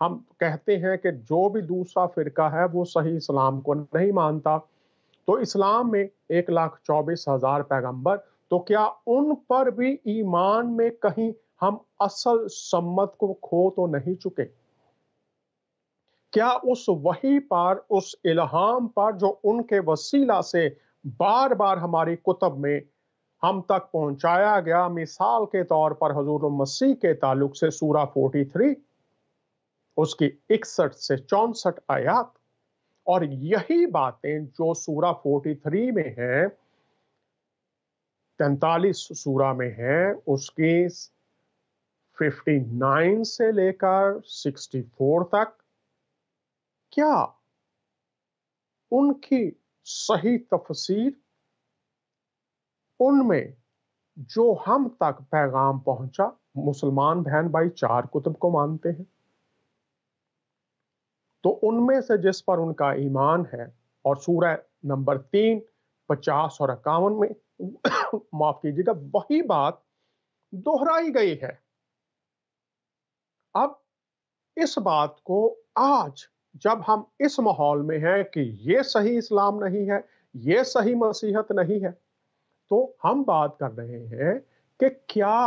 ہم کہتے ہیں کہ جو بھی دوسرا فرقہ ہے وہ صحیح اسلام کو نہیں مانتا، تو اسلام میں 1,24,000 پیغمبر، تو کیا ان پر بھی ایمان میں کہیں ہم اصل سمت کو کھو تو نہیں چکے؟ کیا اس وحی پر، اس الہام پر جو ان کے وسیلہ سے بار بار ہماری کتب میں ہم تک پہنچایا گیا، مثال کے طور پر حضور مسیح کے تعلق سے سورہ 43 اس کی 61 سے 64 آیات، اور یہی باتیں جو سورہ 43 میں ہیں، 43 سورہ میں ہیں، اس کی 59 سے لے کر 64 تک، کیا ان کی صحیح تفسیر، ان میں جو ہم تک پیغام پہنچا، مسلمان بہن بھائی 4 کتب کو مانتے ہیں، تو ان میں سے جس پر ان کا ایمان ہے، اور سورہ نمبر 3 50 اور 51 میں معاف کیجیے گا وہی بات دہرائی گئی ہے۔ اب اس بات کو آج جب ہم اس ماحول میں ہیں کہ یہ صحیح اسلام نہیں ہے، یہ صحیح مسیحت نہیں ہے، تو ہم بات کر رہے ہیں کہ کیا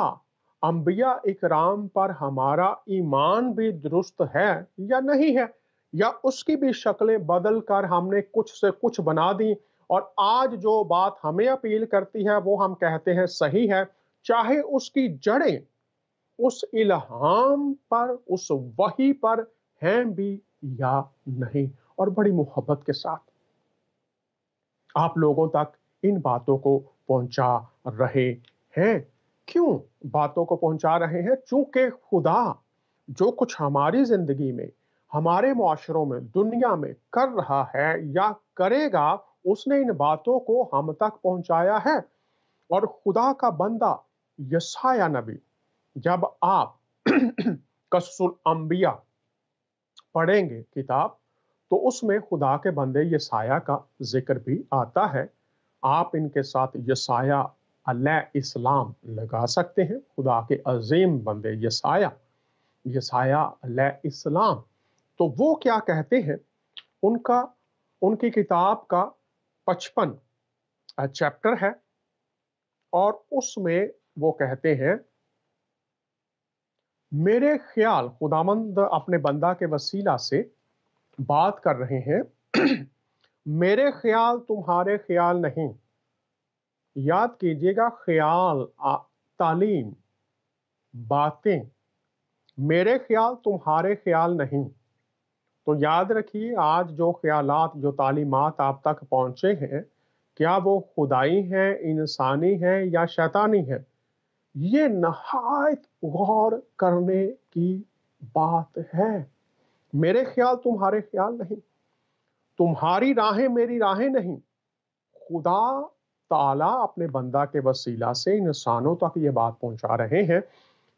انبیاء اکرام پر ہمارا ایمان بھی درست ہے یا نہیں ہے، یا اس کی بھی شکلیں بدل کر ہم نے کچھ سے کچھ بنا دی، اور آج جو بات ہمیں اپیل کرتی ہے وہ ہم کہتے ہیں صحیح ہے، چاہے اس کی جڑیں اس الہام پر، اس وحی پر ہیں بھی یا نہیں۔ اور بڑی محبت کے ساتھ آپ لوگوں تک ان باتوں کو پہنچا رہے ہیں۔ کیوں باتوں کو پہنچا رہے ہیں؟ چونکہ خدا جو کچھ ہماری زندگی میں، ہمارے معاشروں میں، دنیا میں کر رہا ہے یا کرے گا، اس نے ان باتوں کو ہم تک پہنچایا ہے۔ اور خدا کا بندہ یسایہ نبی، جب آپ قصص الانبیاء پڑھیں گے کتاب، تو اس میں خدا کے بندے یسایہ کا ذکر بھی آتا ہے۔ آپ ان کے ساتھ یسایہ علیہ السلام لگا سکتے ہیں، خدا کے عظیم بندے یسایہ علیہ السلام۔ تو وہ کیا کہتے ہیں؟ ان کی کتاب کا 55 چیپٹر ہے، اور اس میں وہ کہتے ہیں، میرے خیال، خداوند اپنے بندہ کے وسیلہ سے بات کر رہے ہیں، میرے خیال تمہارے خیال نہیں۔ یاد کیجئے گا، خیال، تعلیم، باتیں، میرے خیال تمہارے خیال نہیں۔ تو یاد رکھیے، آج جو خیالات، جو تعلیمات آپ تک پہنچے ہیں، کیا وہ خدائی ہیں، انسانی ہیں یا شیطانی ہیں؟ یہ نہایت غور کرنے کی بات ہے۔ میرے خیال تمہارے خیال نہیں، تمہاری راہیں میری راہیں نہیں۔ خدا تعالیٰ اپنے بندہ کے وسیلہ سے انسانوں تک یہ بات پہنچا رہے ہیں،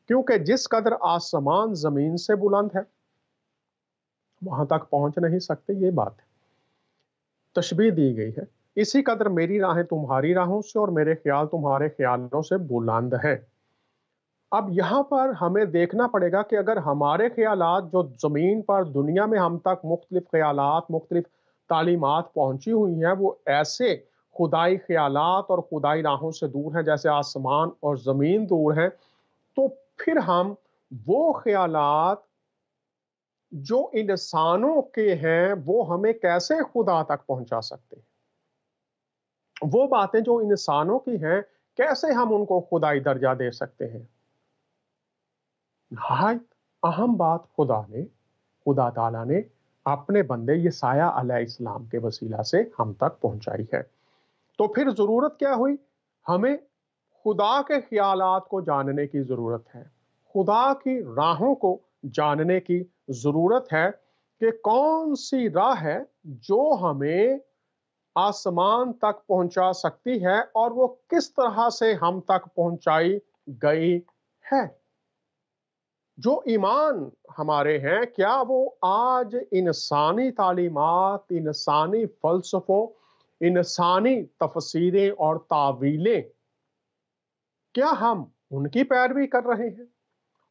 کیونکہ جس قدر آسمان زمین سے بلند ہے وہاں تک پہنچ نہیں سکتے، یہ بات ہے، تشبیہ دی گئی ہے۔ اسی قدر میری راہیں تمہاری راہوں سے اور میرے خیال تمہارے خیالوں سے بلند ہیں۔ اب یہاں پر ہمیں دیکھنا پڑے گا کہ اگر ہمارے خیالات جو زمین پر، دنیا میں ہم تک مختلف خیالات، مختلف تعلیمات پہنچی ہوئی ہیں، وہ ایسے خدائی خیالات اور خدائی راہوں سے دور ہیں جیسے آسمان اور زمین دور ہیں، تو پھر ہم وہ خیالات جو انسانوں کے ہیں وہ ہمیں کیسے خدا تک پہنچا سکتے ہیں؟ وہ باتیں جو انسانوں کی ہیں کیسے ہم ان کو خدائی درجہ دے سکتے ہیں؟ نہایت اہم بات خدا تعالیٰ نے اپنے بندے یسایہ علیہ السلام کے وسیلہ سے ہم تک پہنچائی ہے۔ تو پھر ضرورت کیا ہوئی؟ ہمیں خدا کے خیالات کو جاننے کی ضرورت ہے، خدا کی راہوں کو جاننے کی ضرورت ہے کہ کون سی راہ ہے جو ہمیں آسمان تک پہنچا سکتی ہے، اور وہ کس طرح سے ہم تک پہنچائی گئی ہے۔ جو ایمان ہمارے ہیں، کیا وہ آج انسانی تعلیمات، انسانی فلسفوں، انسانی تفسیریں اور تعویلیں، کیا ہم ان کی پیروی کر رہے ہیں؟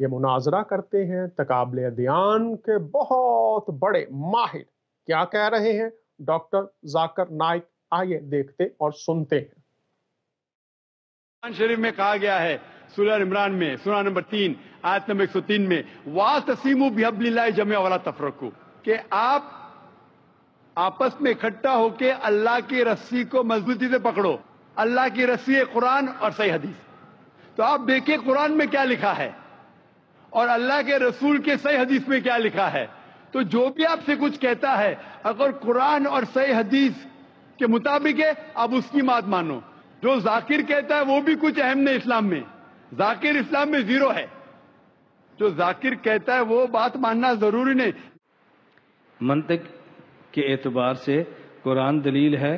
یہ مناظرہ کرتے ہیں تقابل ادیان کے بہت بڑے ماہر کیا کہہ رہے ہیں ڈاکٹر ذاکر نائک، آئیے دیکھتے اور سنتے ہیں۔ قرآن شریف میں کہا گیا ہے سورہ عمران میں سورہ نمبر 3 آیت نمبر 103 میں وَاعْتَصِمُوا بِحَبْلِ اللَّهِ جَمِيعًا وَلَا تَفَرَّقُوا، کہ آپ آپس میں اکٹھا ہو کے اللہ کی رسی کو مضبوطی سے پکڑو۔ اللہ کی رسی ہے قرآن اور صحیح حدیث۔ تو آپ دیکھیں قرآن میں کیا لکھا ہے اور اللہ کے رسول کے صحیح حدیث میں کیا لکھا ہے۔ تو جو بھی آپ سے کچھ کہتا ہے اگر قرآن اور صحیح حدیث کے مطابق ہے آپ اس کی بات مانو۔ جو ذاکر کہتا ہے وہ بھی کچھ اہم نہیں اسلام میں، ذاکر اسلام میں زیرو ہے۔ جو ذاکر کہتا ہے وہ بات ماننا ضروری نہیں۔ منطق کے اعتبار سے قرآن دلیل ہے،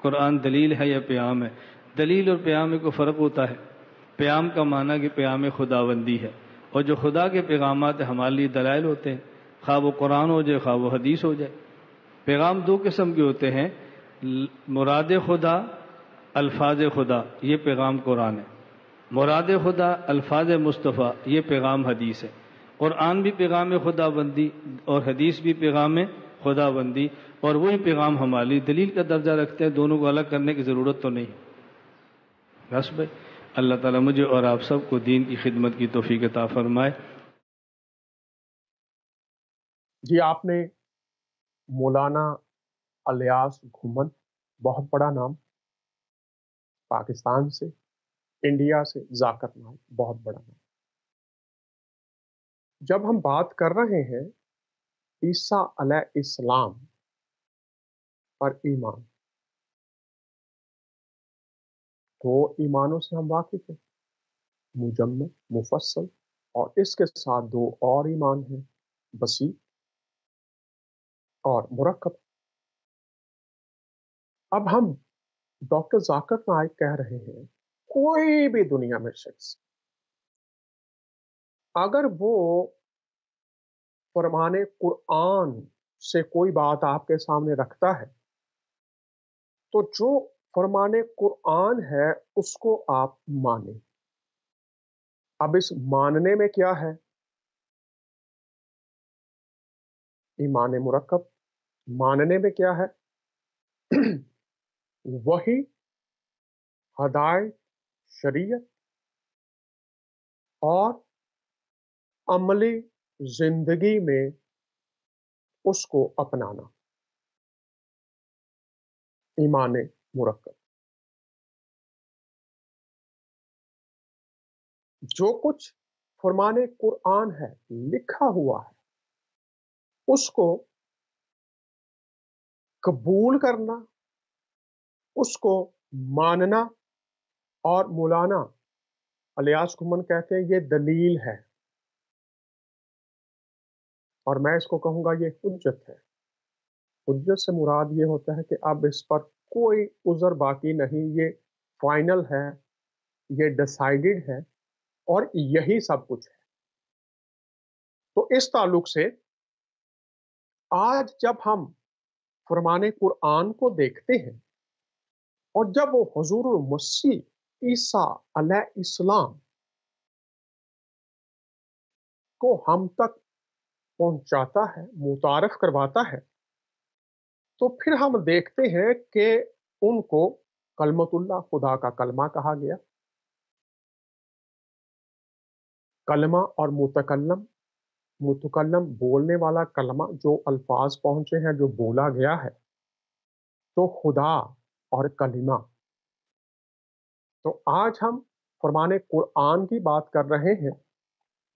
قرآن دلیل ہے یا پیام ہے؟ دلیل اور پیام میں کوئی فرق ہوتا ہے؟ پیام کا معنی کہ پیام خداوندی ہے، اور جو خدا کے پیغامات ہمارے لیے دلائل ہوتے ہیں، خواہ وہ قرآن ہو جائے خواہ وہ حدیث ہو جائے۔ پیغام دو قسم کے ہوتے ہیں، مراد خدا، الفاظ خدا، یہ پیغام قرآن ہے۔ مراد خدا، الفاظ مصطفیٰ، یہ پیغام حدیث ہے۔ قرآن بھی پیغام خدا بندی اور حدیث بھی پیغام خدا بندی، اور وہی پیغام ہمارے لیے دلیل کا درجہ رکھتے ہیں، دونوں کو الگ کرنے کی ضرورت تو نہیں۔ بس بھائی، اللہ تعالیٰ مجھے اور آپ سب کو دین کی خدمت کی توفیق عطا فرمائے۔ جی آپ نے مولانا الیاس گھمن، بہت بڑا نام، پاکستان سے، انڈیا سے ذاکر نائک، بہت بڑا نام۔ جب ہم بات کر رہے ہیں عیسیٰ علیہ السلام پر ایمان، تو ایمانوں سے ہم واقف ہیں، مجمل، مفصل، اور اس کے ساتھ دو اور ایمان ہیں، بسیط اور مرکب۔ اب ہم ڈاکٹر ذاکر نائک کہہ رہے ہیں کوئی بھی دنیا میں شخص اگر وہ فرمان قرآن سے کوئی بات آپ کے سامنے رکھتا ہے تو جو فرمان قرآن ہے اس کو آپ مانیں۔ اب اس ماننے میں کیا ہے؟ ایمان مرکب۔ ماننے میں کیا ہے؟ وہی، ہدایت، شریعت اور عملی زندگی میں اس کو اپنانا، ایمان مرکب۔ جو کچھ فرمان قرآن ہے، لکھا ہوا ہے، اس کو قبول کرنا، اس کو ماننا، اور مولانا الیاس گھمن کہتے ہیں یہ دلیل ہے، اور میں اس کو کہوں گا یہ حجت ہے۔ حجت سے مراد یہ ہوتا ہے کہ اب اس پر کوئی عذر باقی نہیں، یہ فائنل ہے، یہ ڈیسائیڈڈ ہے، اور یہی سب کچھ ہے۔ تو اس تعلق سے آج جب ہم فرمان قرآن کو دیکھتے ہیں اور جب وہ حضور المسیح عیسیٰ علیہ السلام کو ہم تک پہنچاتا ہے، متعارف کرواتا ہے، تو پھر ہم دیکھتے ہیں کہ ان کو کلمت اللہ، خدا کا کلمہ کہا گیا۔ کلمہ اور متکلم، متکلم بولنے والا، کلمہ جو الفاظ پہنچے ہیں، جو بولا گیا ہے، تو خدا اور کلمہ۔ تو آج ہم فرمان قرآن کی بات کر رہے ہیں،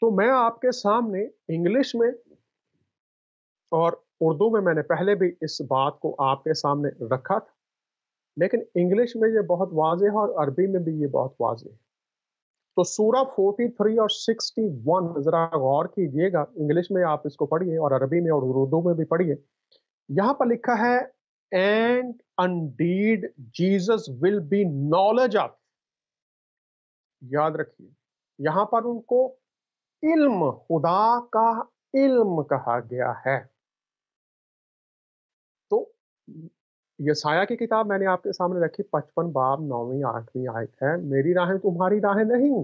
تو میں آپ کے سامنے انگلش میں اور اردو میں نے پہلے بھی اس بات کو آپ کے سامنے رکھا تھا، لیکن انگلش میں یہ بہت واضح ہے اور عربی میں بھی یہ بہت واضح ہے۔ تو سورہ 43 اور 61 ذرا غور کیجئے گا، انگلش میں آپ اس کو پڑھیے اور عربی میں اور اردو میں بھی پڑھیے۔ یہاں پر لکھا ہے and indeed Jesus will be knowledge of, یاد رکھیے یہاں پر ان کو علم، خدا کا علم کہا گیا ہے۔ تو یسایہ کی کتاب میں نے آپ کے سامنے رکھی، 55 باب 9ویں 8ویں آیت ہے، میری راہیں تمہاری راہیں نہیں،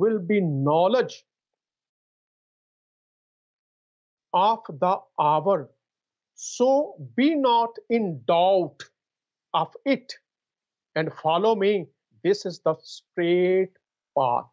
will be knowledge of the hour, so be not in doubt of it and follow me, this is the straight path.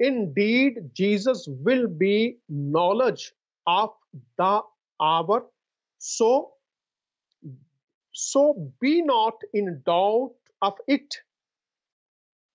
indeed Jesus will be knowledge of the hour, so be not in doubt of it।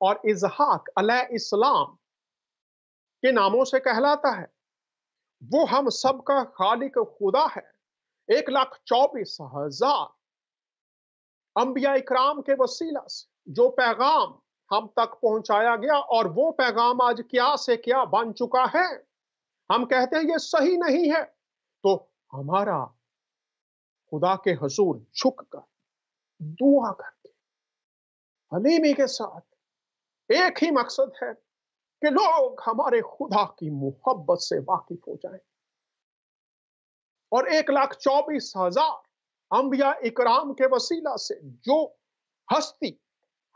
اور اسحاق علیہ السلام کے ناموں سے کہلاتا ہے۔ وہ ہم سب کا خالق خدا ہے۔ 1,24,000 انبیاء اکرام کے وسیلہ سے جو پیغام ہم تک پہنچایا گیا، اور وہ پیغام آج کیا سے کیا بن چکا ہے۔ ہم کہتے ہیں یہ صحیح نہیں ہے، تو ہمارا خدا کے حضور جھک کر دعا کر کے حلیمی کے ساتھ ایک ہی مقصد ہے کہ لوگ ہمارے خدا کی محبت سے واقف ہو جائیں۔ اور 1,24,000 انبیاء اکرام کے وسیلہ سے جو ہستی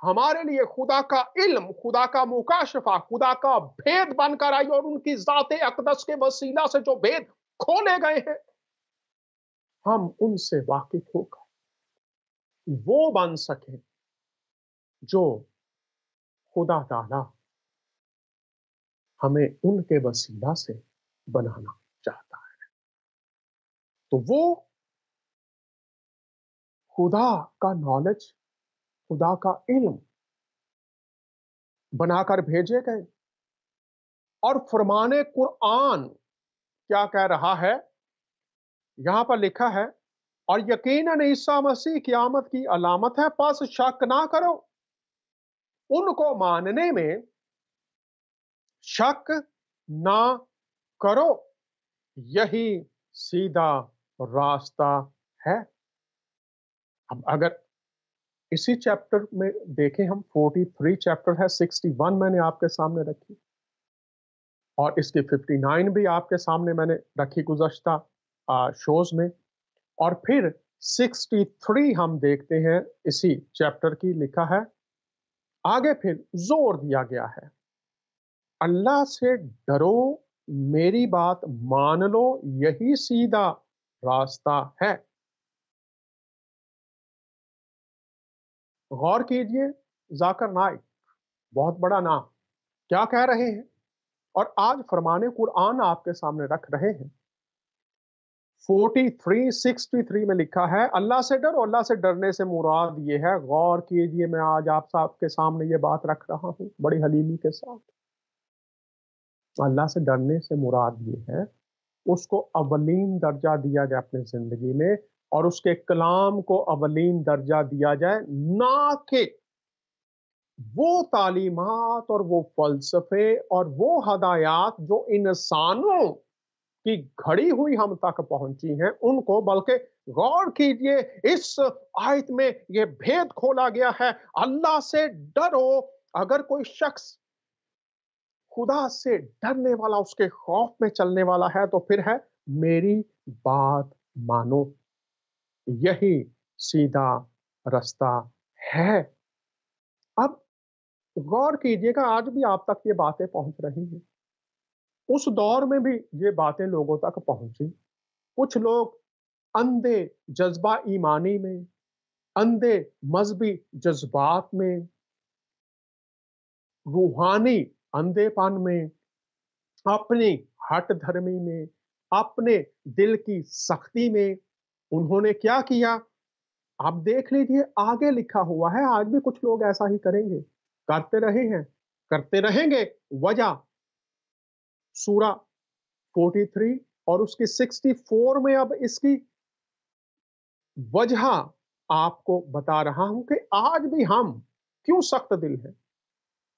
ہمارے لیے خدا کا علم، خدا کا مکاشفہ، خدا کا بھید بن کر آئی، اور ان کی ذات اقدس کے وسیلہ سے جو بھید کھولے گئے ہیں، ہم ان سے واقف ہو کر وہ بن سکیں جو خدا تعالی ہمیں ان کے وسیلہ سے بنانا چاہتا ہے۔ تو وہ خدا کا نالج، خدا کا علم بنا کر بھیجے گئے۔ اور فرمان قرآن کیا کہہ رہا ہے؟ یہاں پر لکھا ہے، اور یقیناً عیسیٰ مسیح قیامت کی علامت ہے، پس شک نہ کرو۔ ان کو ماننے میں شک نہ کرو، یہی سیدھا راستہ ہے۔ اب اگر اسی چیپٹر میں دیکھیں ہم، 43 چیپٹر ہے، 61 میں نے آپ کے سامنے رکھی، اور اس کی 59 بھی آپ کے سامنے میں نے رکھی گزشتہ شوز میں، اور پھر 63 ہم دیکھتے ہیں اسی چیپٹر کی، لکھا ہے آگے پھر زور دیا گیا ہے، اللہ سے ڈرو، میری بات مان لو، یہی سیدھا راستہ ہے۔ غور کیجئے، ذاکر نائک، بہت بڑا نام، کیا کہہ رہے ہیں، اور آج فرمان قرآن آپ کے سامنے رکھ رہے ہیں۔ 63 میں لکھا ہے، اللہ سے ڈرو۔ اللہ سے ڈرنے سے مراد یہ ہے، غور کیجئے، میں آج آپ صاحب کے سامنے یہ بات رکھ رہا ہوں بڑی حلیمی کے ساتھ۔ اللہ سے ڈرنے سے مراد یہ ہے، اس کو اولین درجہ دیا جائے اپنی زندگی میں، اور اس کے کلام کو اولین درجہ دیا جائے، نہ کہ وہ تعلیمات اور وہ فلسفے اور وہ ہدایات جو انسانوں کی گھڑی ہوئی ہم تک پہنچی ہیں ان کو، بلکہ غور کیجئے اس آیت میں یہ بھید کھولا گیا ہے، اللہ سے ڈرو۔ اگر کوئی شخص خدا سے ڈرنے والا، اس کے خوف میں چلنے والا ہے، تو پھر ہے میری بات مانو، یہی سیدھا راستہ ہے۔ اب غور کیجئے گا، آج بھی آپ تک یہ باتیں پہنچ رہی ہیں، اس دور میں بھی یہ باتیں لوگوں تک پہنچی۔ کچھ لوگ اندھے جذبہ ایمانی میں، اندھے مذہبی جذبات میں، روحانی اندھے پن میں، اپنی ہٹ دھرمی میں، اپنے دل کی سختی میں، انہوں نے کیا کیا؟ آپ دیکھ لیجئے، آگے لکھا ہوا ہے، آج بھی کچھ لوگ ایسا ہی کریں گے، کرتے رہے ہیں، کرتے رہیں گے۔ وجہ سورہ 43 اور اس کی 64 میں اب اس کی وجہ آپ کو بتا رہا ہوں کہ آج بھی ہم کیوں سخت دل ہیں،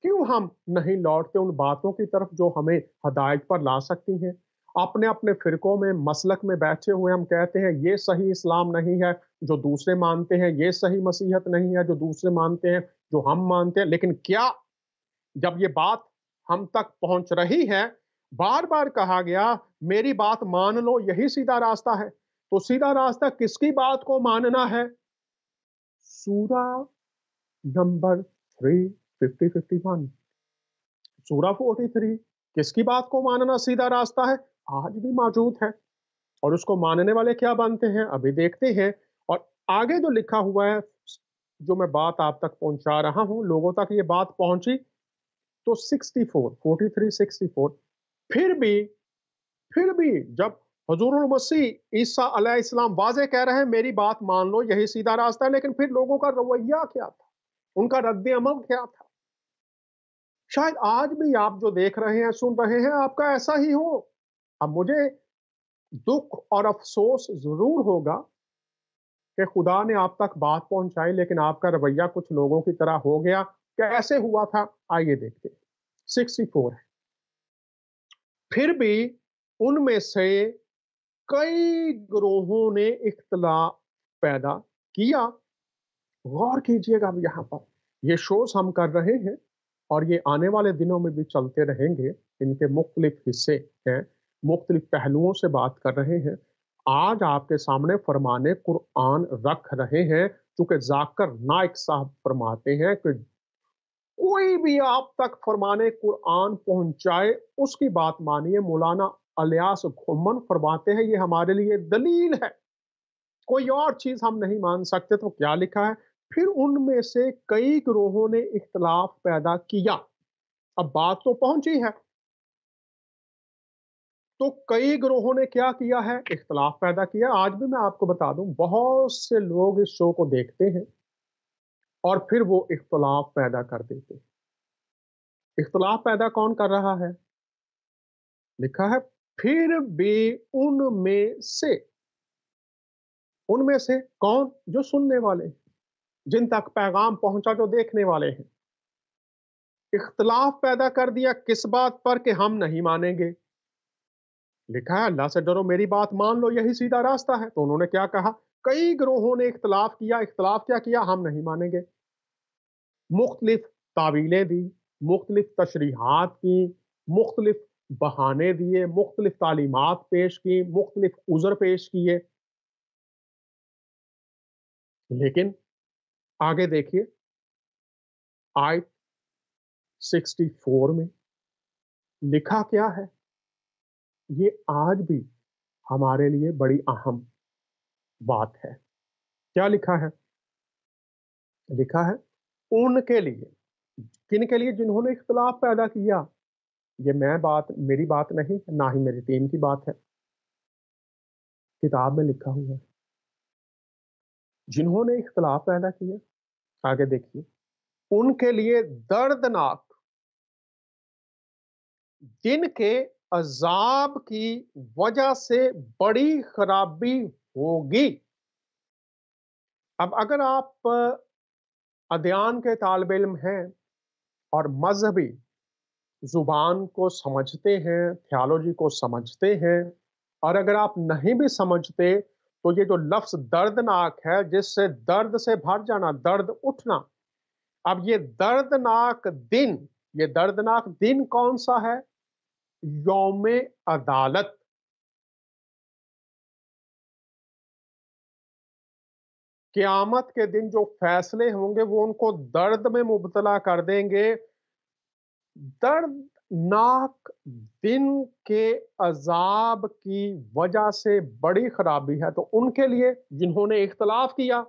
کیوں ہم نہیں لوٹتے ان باتوں کی طرف جو ہمیں ہدایت پر لا سکتی ہیں۔ اپنے اپنے فرقوں میں، مسلک میں بیٹھے ہوئے ہم کہتے ہیں یہ صحیح اسلام نہیں ہے جو دوسرے مانتے ہیں، یہ صحیح مسیحیت نہیں ہے جو دوسرے مانتے ہیں، جو ہم مانتے ہیں۔ لیکن کیا جب یہ بات ہم تک پہنچ رہی ہے، بار بار کہا گیا میری بات مان لو، یہی سیدھا راستہ ہے، تو سیدھا راستہ کس کی بات کو ماننا ہے؟ سورہ نمبر 3 51 سورہ 43 کس کی بات کو ماننا سیدھا راستہ ہے؟ آج بھی موجود ہے، اور اس کو ماننے والے کیا بنتے ہیں ابھی دیکھتے ہیں۔ اور آگے جو لکھا ہوا ہے، جو میں بات آپ تک پہنچا رہا ہوں، لوگوں تک یہ بات پہنچی، تو 43 64 پھر بھی جب حضور المسیح عیسیٰ علیہ السلام واضح کہہ رہے ہیں میری بات مان لو، یہی سیدھا راستہ ہے، لیکن پھر لوگوں کا رویہ کیا تھا، ان کا رد عمل کیا تھا؟ شاید آج بھی آپ جو دیکھ رہے ہیں سن رہے ہیں آپ کا ایسا ہی ہو. اب مجھے دکھ اور افسوس ضرور ہوگا کہ خدا نے آپ تک بات پہنچائی لیکن آپ کا رویہ کچھ لوگوں کی طرح ہو گیا. کیسے ہوا تھا آئیے دیکھتے. 64 ہے. پھر بھی ان میں سے کئی گروہوں نے اختلاف پیدا کیا. غور کیجئے گا یہاں پر یہ شوز ہم کر رہے ہیں اور یہ آنے والے دنوں میں بھی چلتے رہیں گے. ان کے مختلف حصے ہیں, مختلف پہلوؤں سے بات کر رہے ہیں. آج آپ کے سامنے فرمانے قرآن رکھ رہے ہیں چونکہ ذاکر نائک صاحب فرماتے ہیں کہ کوئی بھی آپ تک فرمانے قرآن پہنچائے اس کی بات مانیے. مولانا الیاس گھمن فرماتے ہیں یہ ہمارے لیے دلیل ہے, کوئی اور چیز ہم نہیں مان سکتے. تو کیا لکھا ہے؟ پھر ان میں سے کئی گروہوں نے اختلاف پیدا کیا. اب بات تو پہنچی ہے. تو کئی گروہوں نے کیا کیا ہے؟ اختلاف پیدا کیا. آج بھی میں آپ کو بتا دوں بہت سے لوگ اس شو کو دیکھتے ہیں اور پھر وہ اختلاف پیدا کر دیتے ہیں. اختلاف پیدا کون کر رہا ہے؟ لکھا ہے پھر بھی ان میں سے کون؟ جو سننے والے ہیں, جن تک پیغام پہنچا, جو دیکھنے والے ہیں. اختلاف پیدا کر دیا کس بات پر؟ کہ ہم نہیں مانیں گے. لکھا ہے اللہ سے ڈرو میری بات مان لو یہی سیدھا راستہ ہے. تو انہوں نے کیا کہا؟ کئی گروہوں نے اختلاف کیا. اختلاف کیا کیا؟ ہم نہیں مانیں گے. مختلف تعویلیں دی, مختلف تشریحات کی, مختلف بہانے دیے, مختلف تعلیمات پیش کی, مختلف عذر پیش کیے. لیکن آگے دیکھیے آیت 64 میں لکھا کیا ہے. یہ آج بھی ہمارے لیے بڑی اہم بات ہے. کیا لکھا ہے؟ لکھا ہے ان کے لیے. کن کے لیے؟ جنہوں نے اختلاف پیدا کیا. یہ میری بات نہیں, نہ ہی میری ٹیم کی بات ہے, کتاب میں لکھا ہوا ہے. جنہوں نے اختلاف پیدا کیا. آگے دیکھیے ان کے لیے دردناک دن کے عذاب کی وجہ سے بڑی خرابی ہوگی. اب اگر آپ ادیان کے طالب علم ہیں اور مذہبی زبان کو سمجھتے ہیں, تھیالوجی کو سمجھتے ہیں, اور اگر آپ نہیں بھی سمجھتے تو یہ جو لفظ دردناک ہے جس سے درد سے بھر جانا, درد اٹھنا, اب یہ دردناک دن کون سا ہے؟ یوم عدالت. قیامت کے دن جو فیصلے ہوں گے وہ ان کو درد میں مبتلا کر دیں گے. دردناک دن کے عذاب کی وجہ سے بڑی خرابی ہے. تو ان کے لیے جنہوں نے اختلاف کیا,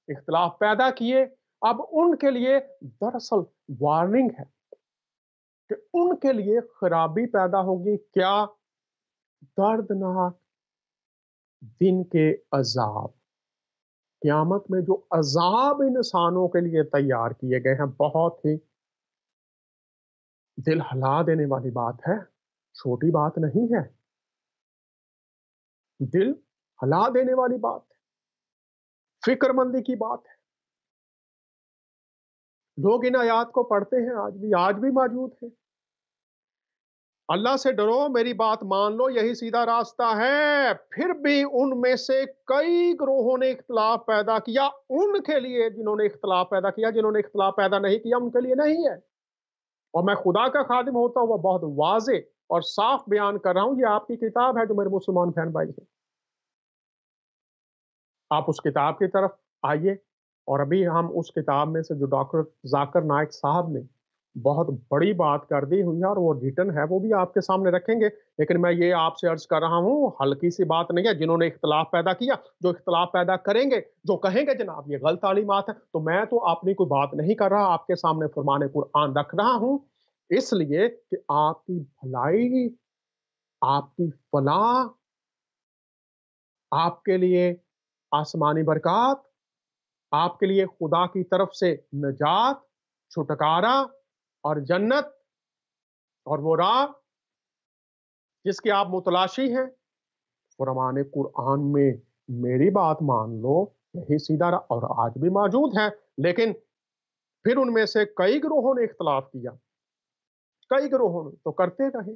اختلاف پیدا کیے, اب ان کے لیے دراصل وارننگ ہے کہ ان کے لیے خرابی پیدا ہوگی. کیا؟ دردناک دن کے عذاب. قیامت میں جو عذاب انسانوں کے لیے تیار کیے گئے ہیں بہت ہی دل ہلا دینے والی بات ہے, چھوٹی بات نہیں ہے, دل ہلا دینے والی بات ہے, فکر مندی کی بات ہے. لوگ ان آیات کو پڑھتے ہیں, آج بھی موجود ہیں. اللہ سے ڈرو میری بات مان لو یہی سیدھا راستہ ہے. پھر بھی ان میں سے کئی گروہوں نے اختلاف پیدا کیا. ان کے لیے جنہوں نے اختلاف پیدا کیا, جنہوں نے اختلاف پیدا نہیں کیا ان کے لیے نہیں ہے. اور میں خدا کا خادم ہوتا ہوا بہت واضح اور صاف بیان کر رہا ہوں. یہ آپ کی کتاب ہے جو میرے مسلمان بہن بھائی ہیں, آپ اس کتاب کی طرف آئیے. اور ابھی ہم اس کتاب میں سے جو ڈاکٹر ذاکر نائک صاحب نے بہت بڑی بات کر دی ہوئی ہے اور وہ ریٹن ہے وہ بھی آپ کے سامنے رکھیں گے. لیکن میں یہ آپ سے عرض کر رہا ہوں ہلکی سی بات نہیں ہے. جنہوں نے اختلاف پیدا کیا, جو اختلاف پیدا کریں گے, جو کہیں گے جناب یہ غلط تعلیمات ہے, تو میں تو اپنی کوئی بات نہیں کر رہا, آپ کے سامنے فرمان قرآن رکھ رہا ہوں اس لیے کہ آپ کی بھلائی, آپ کی فلاح, آپ کے لیے آسمانی برکات, آپ کے لیے خدا کی طرف سے نجات, چھٹکارا اور جنت اور وہ راہ جس کی آپ متلاشی ہیں، فرمان قرآن میں میری بات مان لو، یہی سیدھا راہ اور آج بھی موجود ہے۔ لیکن پھر ان میں سے کئی گروہوں نے اختلاف کیا، کئی گروہوں نے تو کرتے رہے۔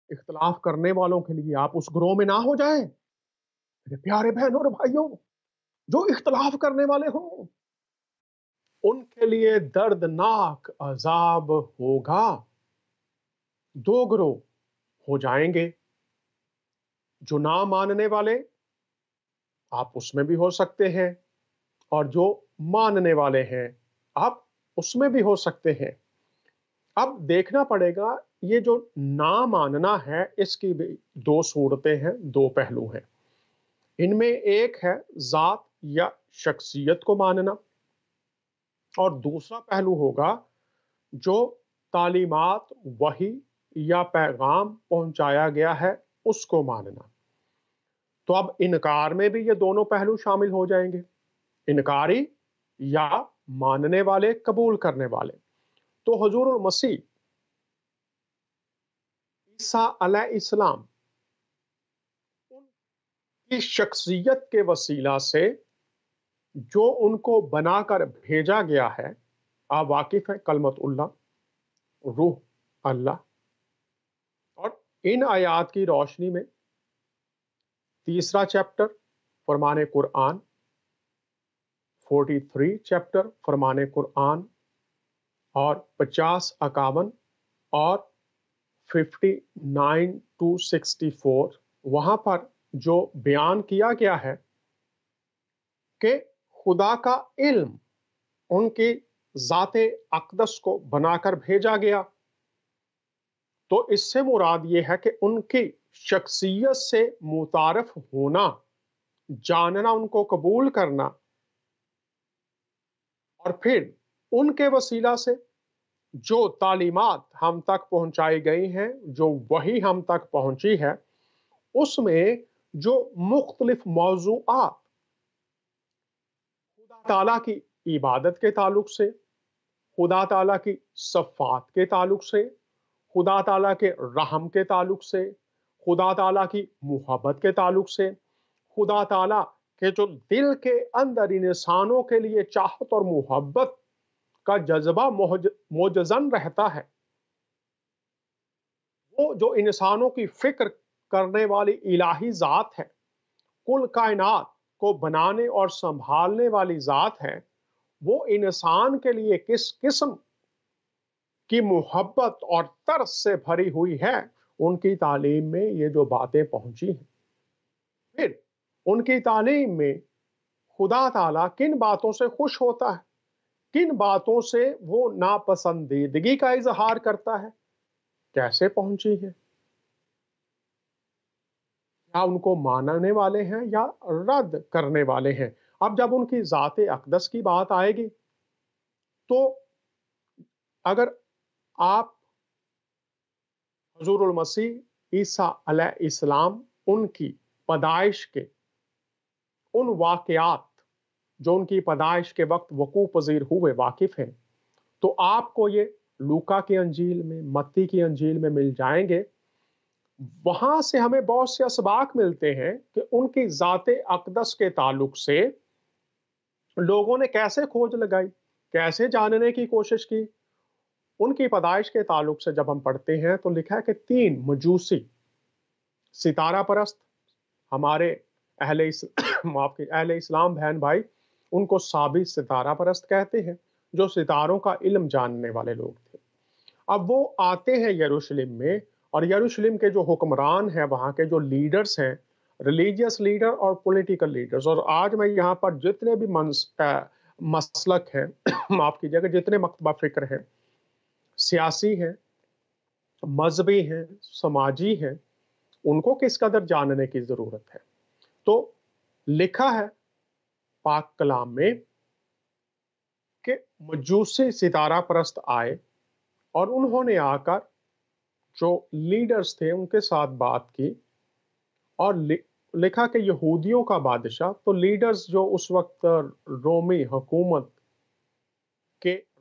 اختلاف کرنے والوں کے لیے آپ اس گروہ میں نہ ہو جائیں میرے پیارے بہنوں اور بھائیوں۔ جو اختلاف کرنے والے ہوں ان کے لیے دردناک عذاب ہوگا۔ دو گروہ ہو جائیں گے، جو نہ ماننے والے، آپ اس میں بھی ہو سکتے ہیں، اور جو ماننے والے ہیں آپ اس میں بھی ہو سکتے ہیں۔ اب دیکھنا پڑے گا یہ جو نہ ماننا ہے اس کی بھی دو صورتیں ہیں، دو پہلو ہیں۔ ان میں ایک ہے ذات یا شخصیت کو ماننا، اور دوسرا پہلو ہوگا جو تعلیمات، وحی یا پیغام پہنچایا گیا ہے اس کو ماننا۔ تو اب انکار میں بھی یہ دونوں پہلو شامل ہو جائیں گے، انکاری یا ماننے والے، قبول کرنے والے۔ تو حضور المسیح عیسیٰ علیہ السلام ان کی شخصیت کے وسیلہ سے جو ان کو بنا کر بھیجا گیا ہے، آپ واقف ہیں، کلمت اللہ، روح اللہ۔ اور ان آیات کی روشنی میں تیسرا چیپٹر فرمان قرآن، 43 چیپٹر فرمان قرآن، اور 50 51 اور 59 to 64 وہاں پر جو بیان کیا گیا ہے کہ خدا کا علم ان کی ذات اقدس کو بنا کر بھیجا گیا، تو اس سے مراد یہ ہے کہ ان کی شخصیت سے متعارف ہونا، جاننا، ان کو قبول کرنا، اور پھر ان کے وسیلہ سے جو تعلیمات ہم تک پہنچائی گئی ہیں، جو وحی ہم تک پہنچی ہے، اس میں جو مختلف موضوعات خدا تعالیٰ کی عبادت کے تعلق سے، خدا تعالیٰ کی صفات کے تعلق سے، خدا تعالیٰ کے رحم کے تعلق سے، خدا تعالیٰ کی محبت کے تعلق سے، خدا تعالیٰ کے جو دل کے اندر انسانوں کے لیے چاہت اور محبت کا جذبہ موجزن رہتا ہے، وہ جو انسانوں کی فکر کرنے والی الہی ذات ہے، کل کائنات کو بنانے اور سنبھالنے والی ذات ہے، وہ انسان کے لیے کس قسم کی محبت اور ترس سے بھری ہوئی ہے، ان کی تعلیم میں یہ جو باتیں پہنچی ہیں۔ پھر ان کی تعلیم میں خدا تعالیٰ کن باتوں سے خوش ہوتا ہے، کن باتوں سے وہ ناپسندیدگی کا اظہار کرتا ہے، کیسے پہنچی ہے، یا ان کو ماننے والے ہیں یا رد کرنے والے ہیں۔ اب جب ان کی ذات اقدس کی بات آئے گی تو اگر آپ حضور المسیح عیسیٰ علیہ السلام ان کی پیدائش کے ان واقعات جو ان کی پیدائش کے وقت وقوع پذیر ہوئے واقف ہیں، تو آپ کو یہ لوکا کی انجیل میں، متی کی انجیل میں مل جائیں گے۔ وہاں سے ہمیں بہت سے اسباق ملتے ہیں کہ ان کی ذات اقدس کے تعلق سے لوگوں نے کیسے کھوج لگائی، کیسے جاننے کی کوشش کی۔ ان کی پیدائش کے تعلق سے جب ہم پڑھتے ہیں تو لکھا ہے کہ 3 مجوسی ستارہ پرست، ہمارے اہل اسلام بہن بھائی ان کو صابی ستارہ پرست کہتے ہیں، جو ستاروں کا علم جاننے والے لوگ تھے۔ اب وہ آتے ہیں یروشلم میں، اور یروشلم کے جو حکمران ہیں، وہاں کے جو لیڈرز ہیں، ریلیجیس لیڈر اور پولیٹیکل لیڈرز، اور آج میں یہاں پر جتنے بھی مسلک ہیں معاف کیجیے گا، جتنے مکتبہ فکر ہیں، سیاسی ہیں، مذہبی ہیں، سماجی ہیں، ان کو کس قدر جاننے کی ضرورت ہے۔ تو لکھا ہے پاک کلام میں کہ مجوسی ستارہ پرست آئے، اور انہوں نے آ کر جو لیڈرز تھے ان کے ساتھ بات کی، اور لکھا کہ یہودیوں کا بادشاہ، تو لیڈرز جو اس وقت رومی حکومت کے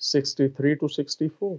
63 to 64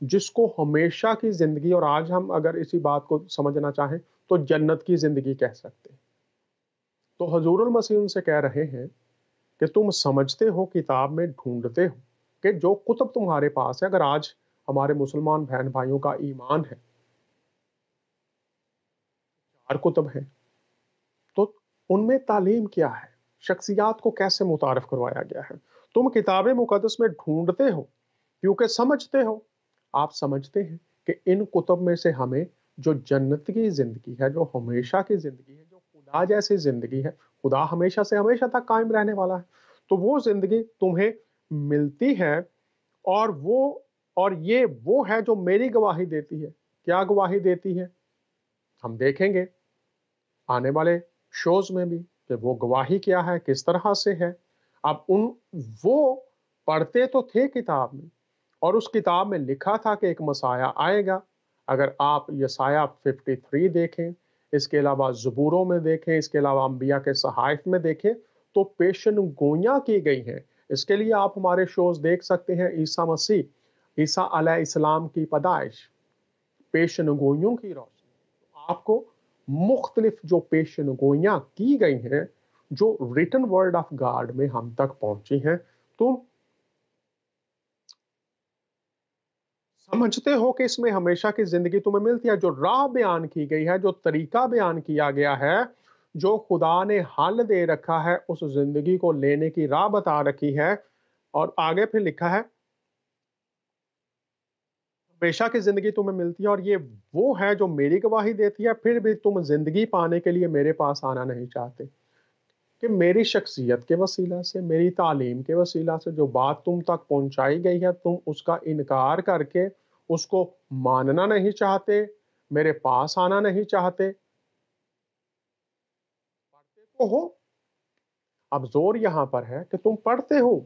جس کو ہمیشہ کی زندگی، اور آج ہم اگر اسی بات کو سمجھنا چاہیں تو جنت کی زندگی کہہ سکتے ہیں۔ تو حضور المسیح ان سے کہہ رہے ہیں کہ تم سمجھتے ہو، کتاب میں ڈھونڈتے ہو کہ جو کتب تمہارے پاس ہے، اگر آج ہمارے مسلمان بہن بھائیوں کا ایمان ہے 4 کتب ہیں، تو ان میں تعلیم کیا ہے، شخصیات کو کیسے متعارف کروایا گیا ہے۔ تم کتاب مقدس میں ڈھونڈتے ہو کیونکہ سمجھتے ہو، آپ سمجھتے ہیں کہ ان کتب میں سے ہمیں جو جنت کی زندگی ہے، جو ہمیشہ کی زندگی ہے، جو خدا جیسی زندگی ہے، خدا ہمیشہ سے ہمیشہ تک قائم رہنے والا ہے، تو وہ زندگی تمہیں ملتی ہے، اور یہ وہ ہے جو میری گواہی دیتی ہے۔ کیا گواہی دیتی ہے؟ ہم دیکھیں گے آنے والے شوز میں بھی کہ وہ گواہی کیا ہے، کس طرح سے ہے۔ اب وہ پڑھتے تو تھے کتاب میں، اور اس کتاب میں لکھا تھا کہ ایک مسیح آئے گا۔ اگر آپ یسایہ 53 دیکھیں، اس کے علاوہ زبوروں میں دیکھیں، اس کے علاوہ انبیاء کے صحائف میں دیکھیں، تو پیشن گوئیاں کی گئی ہیں۔ اس کے لیے آپ ہمارے شوز دیکھ سکتے ہیں، عیسیٰ مسیح، عیسیٰ علیہ السلام کی پیدائش، پیشن گوئیوں کی روشنی۔ آپ کو مختلف جو پیشن گوئیاں کی گئی ہیں، جو ریٹن ورڈ آف گاڈ میں ہم تک پہنچی ہیں، تم سمجھتے ہو کہ اس میں ہمیشہ کی زندگی تمہیں ملتی ہے۔ جو راہ بیان کی گئی ہے، جو طریقہ بیان کیا گیا ہے، جو خدا نے حل دے رکھا ہے، اس زندگی کو لینے کی راہ بتا رکھی ہے، اور آگے پھر لکھا ہے ہمیشہ کی زندگی تمہیں ملتی ہے، اور یہ وہ ہے جو میری گواہی دیتی ہے۔ پھر بھی تم زندگی پانے کے لیے میرے پاس آنا نہیں چاہتے، کہ میری شخصیت کے وسیلہ سے، میری تعلیم کے وسیلہ سے جو بات تم تک پہنچائی گئی ہے، تم اس کا انکار کر کے اس کو ماننا نہیں چاہتے، میرے پاس آنا نہیں چاہتے۔ پڑھتے تو ہو، اب زور یہاں پر ہے کہ تم پڑھتے ہو۔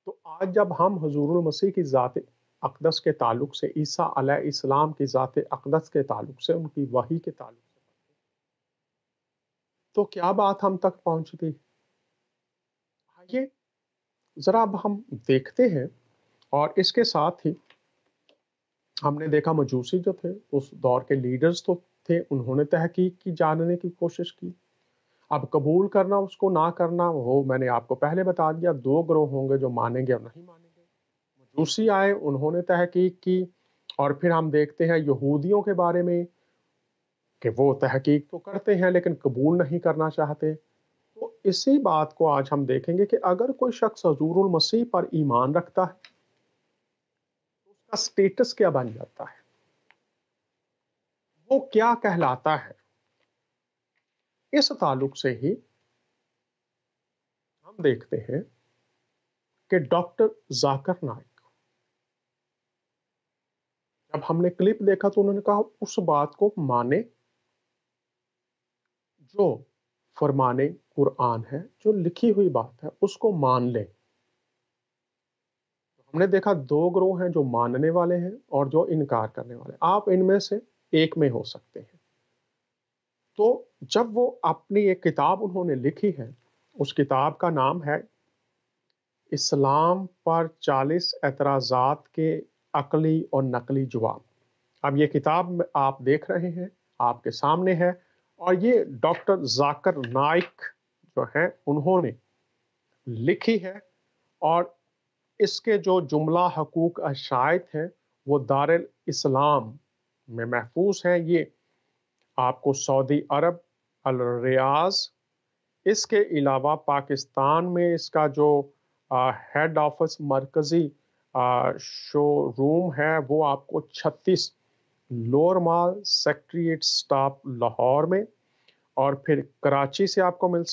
تو آج جب ہم حضور المسیح کی ذات اقدس کے تعلق سے، عیسیٰ علیہ السلام کی ذات اقدس کے تعلق سے، ان کی وحی کے تعلق سے، تو کیا بات ہم تک پہنچتی؟ آئیے ذرا اب ہم دیکھتے ہیں، اور اس کے ساتھ ہی ہم نے دیکھا مجوسی جو تھے اس دور کے لیڈرز تو تھے، انہوں نے تحقیق کی، جاننے کی کوشش کی۔ اب قبول کرنا، اس کو نہ کرنا، وہ میں نے آپ کو پہلے بتا دیا، 2 گروہ ہوں گے، جو مانیں گے اور نہیں مانیں گے۔ مجوسی آئے، انہوں نے تحقیق کی، اور پھر ہم دیکھتے ہیں یہودیوں کے بارے میں کہ وہ تحقیق تو کرتے ہیں لیکن قبول نہیں کرنا چاہتے۔ تو اسی بات کو آج ہم دیکھیں گے کہ اگر کوئی شخص حضور المسیح پر ایمان رکھتا ہے تو اس کا سٹیٹس کیا بن جاتا ہے، وہ کیا کہلاتا ہے۔ اس تعلق سے ہی ہم دیکھتے ہیں کہ ڈاکٹر ذاکر نائک، جب ہم نے کلپ دیکھا تو انہوں نے کہا اس بات کو مانے جو فرمانے قرآن ہے، جو لکھی ہوئی بات ہے اس کو مان لیں۔ ہم نے دیکھا 2 گروہ ہیں، جو ماننے والے ہیں اور جو انکار کرنے والے ہیں۔ آپ ان میں سے ایک میں ہو سکتے ہیں۔ تو جب وہ اپنی ایک کتاب انہوں نے لکھی ہے، اس کتاب کا نام ہے اسلام پر 40 اعتراضات کے عقلی اور نقلی جواب۔ اب یہ کتاب آپ دیکھ رہے ہیں، آپ کے سامنے ہے، اور یہ ڈاکٹر ذاکر نائک جو ہیں انہوں نے لکھی ہے، اور اس کے جو جملہ حقوق اشاعت ہیں وہ دار الاسلام میں محفوظ ہیں۔ یہ آپ کو سعودی عرب الریاض، اس کے علاوہ پاکستان میں اس کا جو ہیڈ آفس مرکزی شو روم ہے وہ آپ کو 36 لور مال سیکٹریٹ سٹاپ لاہور میں، اور پھر کراچی سے آپ کو مل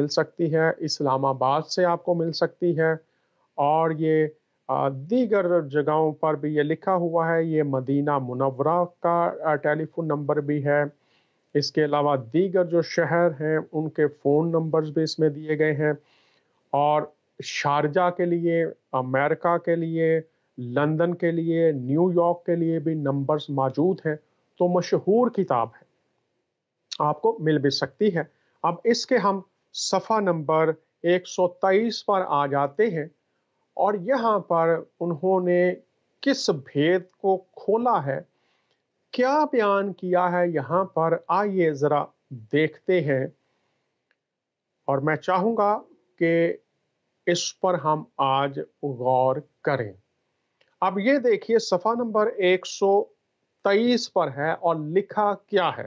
سکتی ہے، اسلام آباد سے آپ کو مل سکتی ہے، اور یہ دیگر جگہوں پر بھی یہ لکھا ہوا ہے۔ یہ مدینہ منورہ کا ٹیلی فون نمبر بھی ہے۔ اس کے علاوہ دیگر جو شہر ہیں ان کے فون نمبرز بھی اس میں دیے گئے ہیں، اور شارجہ کے لیے، امریکہ کے لیے، لندن کے لیے، نیو یارک کے لیے بھی نمبرز موجود ہیں۔ تو مشہور کتاب ہے، آپ کو مل بھی سکتی ہے۔ اب اس کے ہم صفحہ نمبر 123 پر آ جاتے ہیں، اور یہاں پر انہوں نے کس بھید کو کھولا ہے، کیا بیان کیا ہے یہاں پر، آئیے ذرا دیکھتے ہیں، اور میں چاہوں گا کہ اس پر ہم آج غور کریں۔ اب یہ دیکھیے صفحہ نمبر 123 پر ہے، اور لکھا کیا ہے۔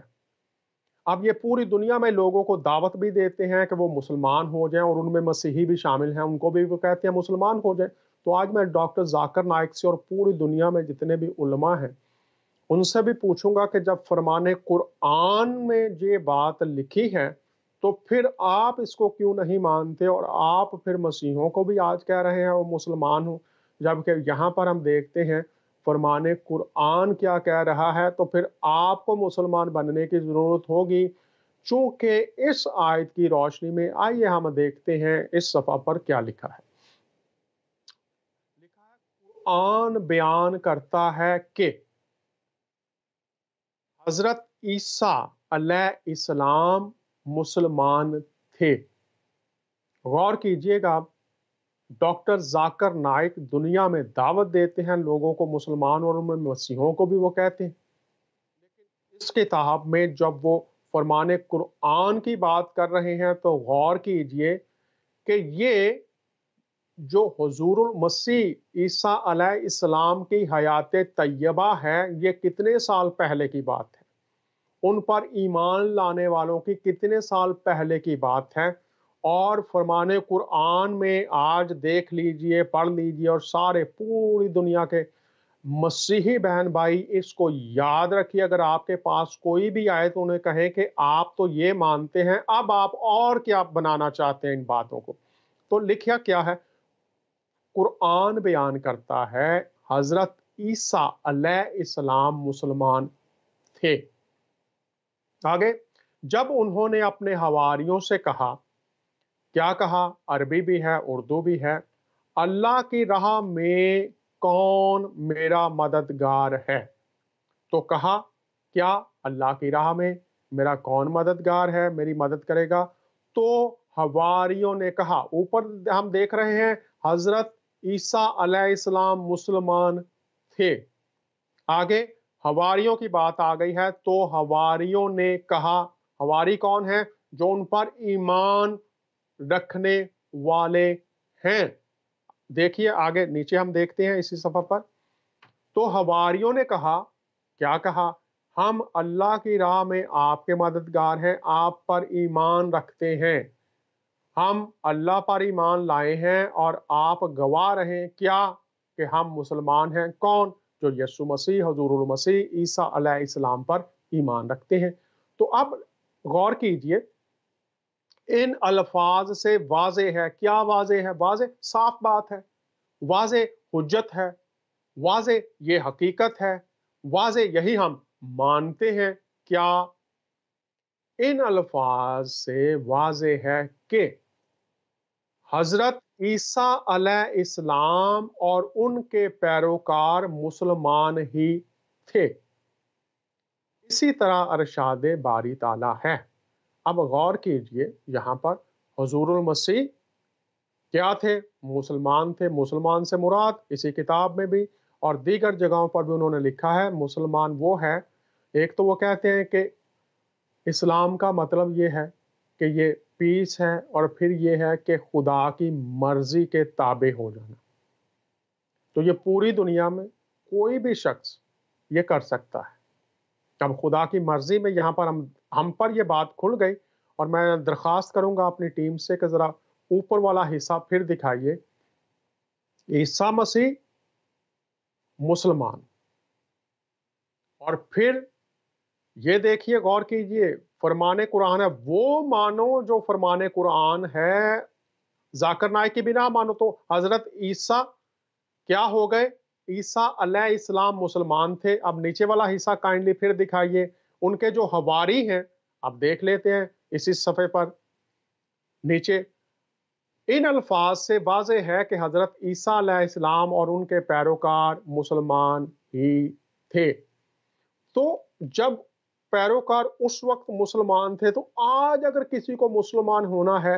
اب یہ پوری دنیا میں لوگوں کو دعوت بھی دیتے ہیں کہ وہ مسلمان ہو جائیں، اور ان میں مسیحی بھی شامل ہیں، ان کو بھی وہ کہتے ہیں مسلمان ہو جائیں۔ تو آج میں ڈاکٹر ذاکر نائک سے اور پوری دنیا میں جتنے بھی علماء ہیں ان سے بھی پوچھوں گا کہ جب فرمان قرآن میں یہ بات لکھی ہے تو پھر آپ اس کو کیوں نہیں مانتے، اور آپ پھر مسیحوں کو بھی آج کہہ رہے ہیں وہ مسلمان ہوں، جبکہ یہاں پر ہم دیکھتے ہیں فرمان قرآن کیا کہہ رہا ہے، تو پھر آپ کو مسلمان بننے کی ضرورت ہوگی۔ چونکہ اس آیت کی روشنی میں آئیے ہم دیکھتے ہیں اس صفحہ پر کیا لکھا ہے۔ قرآن بیان کرتا ہے کہ حضرت عیسیٰ علیہ السلام مسلمان تھے۔ غور کیجئے گا، ڈاکٹر ذاکر نائک دنیا میں دعوت دیتے ہیں لوگوں کو مسلمان، اور ان میں مسیحوں کو بھی وہ کہتے ہیں۔ اس کتاب میں جب وہ فرمان قرآن کی بات کر رہے ہیں تو غور کیجئے کہ یہ جو حضور المسیح عیسیٰ علیہ السلام کی حیات طیبہ ہے، یہ کتنے سال پہلے کی بات ہے، ان پر ایمان لانے والوں کی کتنے سال پہلے کی بات ہے۔ اور فرمان قرآن میں آج دیکھ لیجئے، پڑھ لیجئے، اور سارے پوری دنیا کے مسیحی بہن بھائی اس کو یاد رکھیے، اگر آپ کے پاس کوئی بھی آئے تو انہیں کہیں کہ آپ تو یہ مانتے ہیں، اب آپ اور کیا بنانا چاہتے ہیں ان باتوں کو۔ تو لکھیا کیا ہے؟ قرآن بیان کرتا ہے حضرت عیسیٰ علیہ السلام مسلمان تھے۔ آگے، جب انہوں نے اپنے حواریوں سے کہا، کیا کہا؟ عربی بھی ہے، اردو بھی ہے، اللہ کی راہ میں کون میرا مددگار ہے؟ تو کہا، کیا اللہ کی راہ میں میرا کون مددگار ہے، میری مدد کرے گا؟ تو حواریوں نے کہا، اوپر ہم دیکھ رہے ہیں حضرت عیسیٰ علیہ السلام مسلمان تھے، آگے حواریوں کی بات آ گئی ہے، تو حواریوں نے کہا، حواری کون ہیں؟ جو ان پر ایمان رکھنے والے ہیں۔ دیکھیے آگے نیچے ہم دیکھتے ہیں اسی صفحہ پر، تو حواریوں نے کہا، کیا کہا؟ ہم اللہ کی راہ میں آپ کے مددگار ہیں، آپ پر ایمان رکھتے ہیں، ہم اللہ پر ایمان لائے ہیں، اور آپ گواہ رہیں کیا کہ ہم مسلمان ہیں۔ کون؟ جو یسوع مسیح، حضور المسیح عیسیٰ علیہ السلام پر ایمان رکھتے ہیں۔ تو اب غور کیجئے، ان الفاظ سے واضح ہے، کیا واضح ہے؟ واضح صاف بات ہے، واضح حجت ہے، واضح یہ حقیقت ہے، واضح یہی ہم مانتے ہیں۔ کیا؟ ان الفاظ سے واضح ہے کہ حضرت عیسیٰ علیہ السلام اور ان کے پیروکار مسلمان ہی تھے۔ اسی طرح ارشاد باری تعالیٰ ہے۔ اب غور کیجئے، یہاں پر حضور المسیح کیا تھے؟ مسلمان تھے۔ مسلمان سے مراد اسی کتاب میں بھی اور دیگر جگہوں پر بھی انہوں نے لکھا ہے، مسلمان وہ ہے، ایک تو وہ کہتے ہیں کہ اسلام کا مطلب یہ ہے کہ یہ پیس ہے، اور پھر یہ ہے کہ خدا کی مرضی کے تابع ہو جانا۔ تو یہ پوری دنیا میں کوئی بھی شخص یہ کر سکتا ہے۔ اب خدا کی مرضی میں یہاں پر ہم پر یہ بات کھل گئی، اور میں درخواست کروں گا اپنی ٹیم سے کہ ذرا اوپر والا حصہ پھر دکھائیے۔ عیسیٰ مسیح مسلمان، اور پھر یہ دیکھیے، غور کیجئے، فرمان قرآن ہے، وہ مانو جو فرمان قرآن ہے، ذاکر نائک کی بھی نہ مانو۔ تو حضرت عیسیٰ کیا ہو گئے؟ عیسیٰ علیہ السلام مسلمان تھے۔ اب نیچے والا حصہ کائنڈلی پھر دکھائیے، ان کے جو حواری ہیں، اب دیکھ لیتے ہیں اسی صفحے پر نیچے۔ ان الفاظ سے واضح ہے کہ حضرت عیسیٰ علیہ السلام اور ان کے پیروکار مسلمان ہی تھے۔ تو جب پیروکار اس وقت مسلمان تھے، تو آج اگر کسی کو مسلمان ہونا ہے،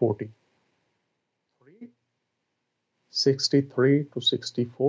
43 63 to 64